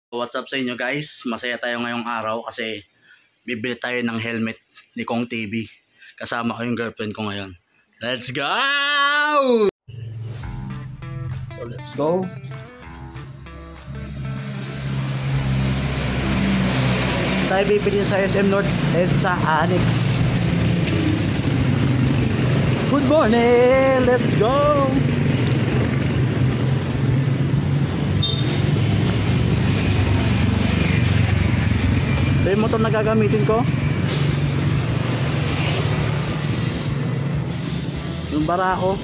What's up sa inyo guys? Masaya tayo ngayong araw kasi bibili tayo ng helmet ni Kong TV. Kasama ko yung girlfriend ko ngayon. Let's go! So let's go. Tayo bibili sa SM North and sa Annex. Good morning! Let's go! Ito yung motor na gagamitin ko. Yung Barako.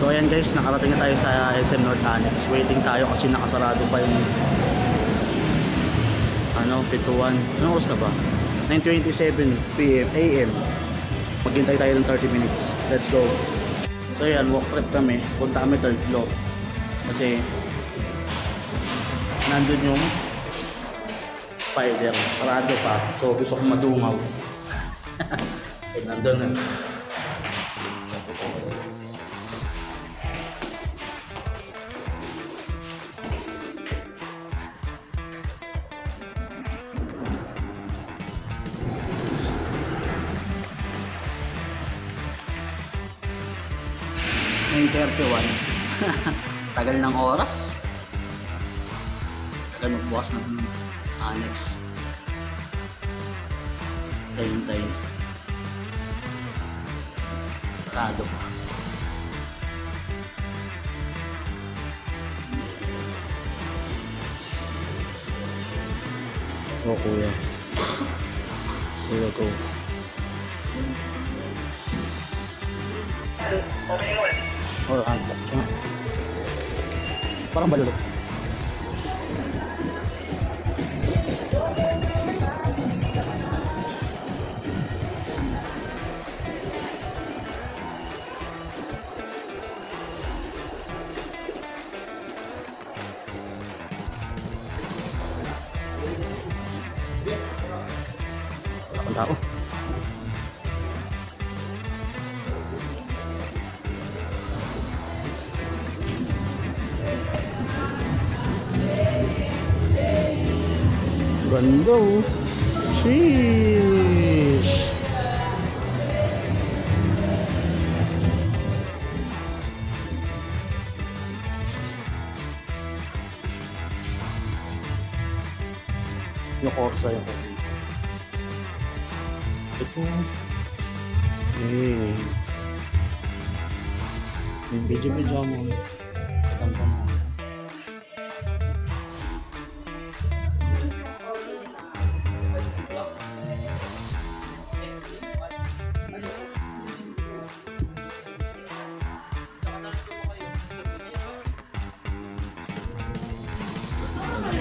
So ayan guys, nakarating na tayo sa SM North Annex. Waiting tayo kasi nakasarado pa yung pintuan. Anong oras na ba? 9:27 PM AM. Maghintay tayo ng 30 minutes. Let's go. So ayan, walk trip kami. Punta kami third floor. Kasi nandun yung spider. Sarado pa. So gusto kong madungaw. Eh, nandun na. May 31. Tagal ng oras. Tagal magbukas ng Annex. Tayo. Sarado pa. Oh kuya. Kuya ko. Oh, antas cuma. Parang balulok. Ang tao. Ganda oh. Sheesh. Yung Corsa yung kasi. Ito. Yung video mo. Katang pa mo.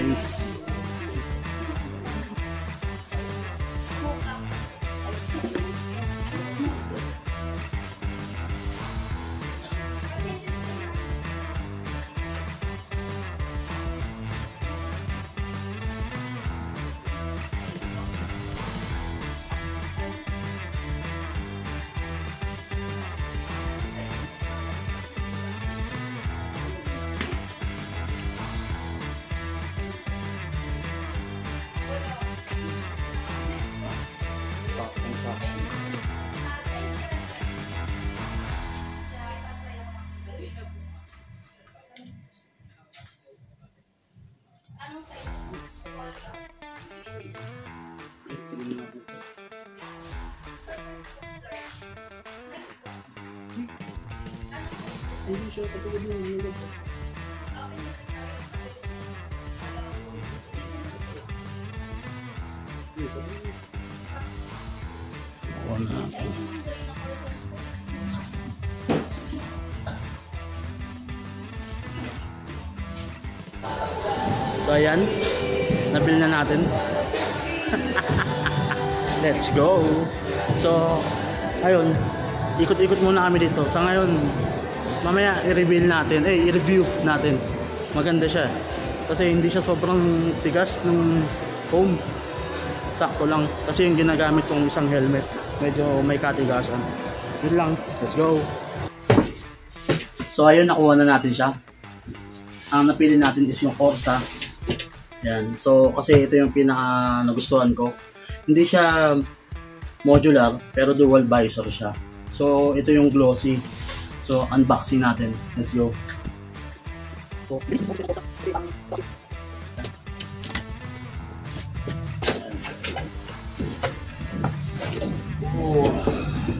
Nice. Hindi siya katulad ng nilog. So ayan, nabil na natin. Let's go. So ayun, ikot-ikot muna kami dito. Sa ngayon, mamaya i-reveal natin, i-review natin. Maganda siya kasi hindi siya sobrang tigas ng foam. Sakto lang kasi yung ginagamit kong isang helmet medyo may katigasan. Yun lang, let's go. So ayun, nakuha na natin siya. Ang napili natin is yung Corsa. Yan. So kasi ito yung pinaka nagustuhan ko. Hindi siya modular pero dual visor siya. So ito yung glossy. So unboxing natin. Let's go.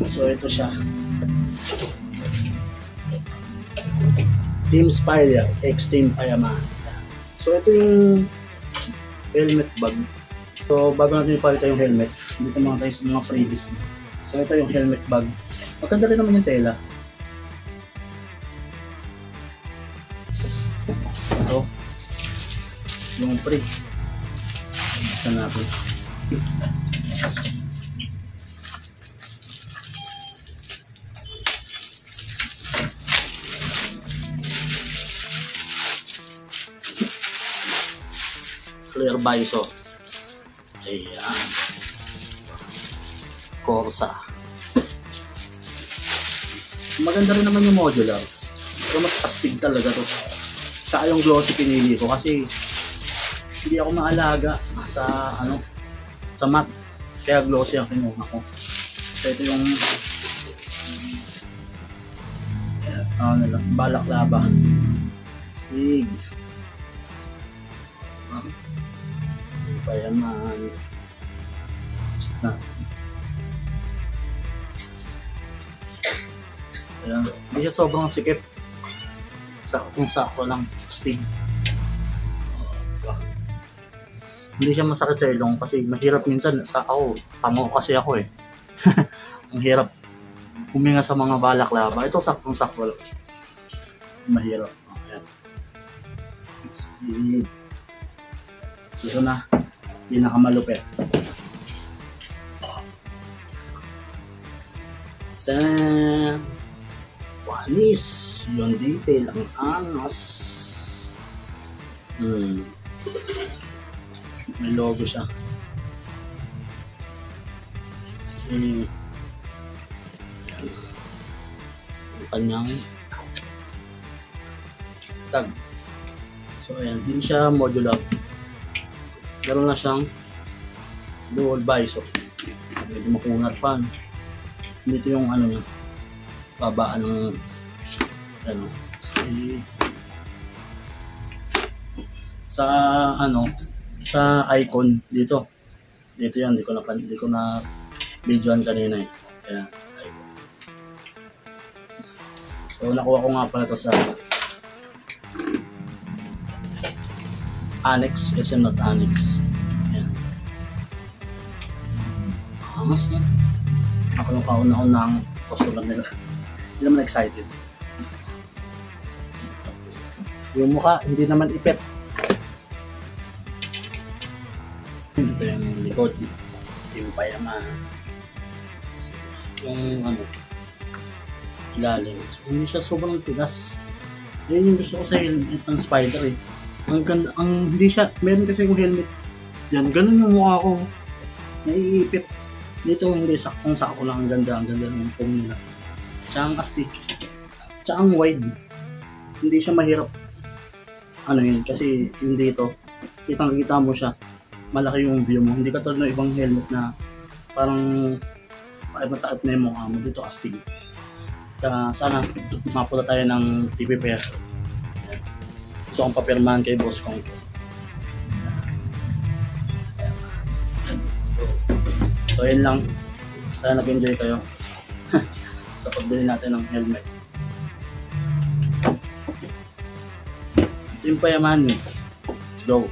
So ito siya. Team Spire X Team Ayaman. So ito yung helmet bag. So bago natin ipalitan yung helmet, dito mga tayo sa mga freebies. So ito yung helmet bag. Maganda rin naman yung tela. Ito yung free. Buksan natin. Clear visor. Ayan. Corsa. Maganda rin naman yung modular. Pero mas astig talaga to. Saka yung glossy pinili ko kasi hindi ako maalaga sa sa matte. Kaya glossy ang kinuha ko. So ito yung balaklava. Astig. Payaman. Check na. Ayan. Hindi siya sobrang sikip. Sakto lang. Stig. Hindi siya masakit sa ilong kasi mahirap minsan sa ako. Tamo kasi ako eh. Ang hirap huminga sa mga balaklava. Ito sakto lang. Mahirap. Ayan. Stig. Ito na. Pinakamalupit. Sa wanis yung detail ang angas. May logo siya. Yung kanyang tag. So ayan, hindi siya modular. Meron na siyang dual visor. Medyo makungat pa. Dito yung niya. Babaan ng sa sa icon dito. Dito yan, hindi ko na videoan kanina eh. Ayan, icon. So nakuha ko nga pala to sa Annex, SM not Annex. Ayan. Mas yan. Ako yung kauna-unang customer nila. Hindi naman excited. Yung mukha, hindi naman ipet. Ito yung likod. Yung payaman. Yung ano, ilalim. So, hindi siya sobrang tigas. Yan yung gusto ko sa helmet ng Spider eh. Ang ganda, hindi siya, meron kasi yung helmet. Yan, ganun yung mukha ko. Naiipit. Dito hindi, sakong-sako lang. Ang ganda ng foam nila. Tsaka ang astig. Tsaka ang wide. Hindi siya mahirap. Ano yun, kasi yung dito, kitang-kita mo siya. Malaki yung view mo. Hindi katulad ng ibang helmet na parang taip na yung mukha mo. Dito astig. Kaya sana mapunta tayo ng TV pair. Gusto kong papirmahan kay boss kong ito. So yun lang. Sana nag-enjoy kayo sa pagbili natin ng helmet. Ito yung payaman. Let's go.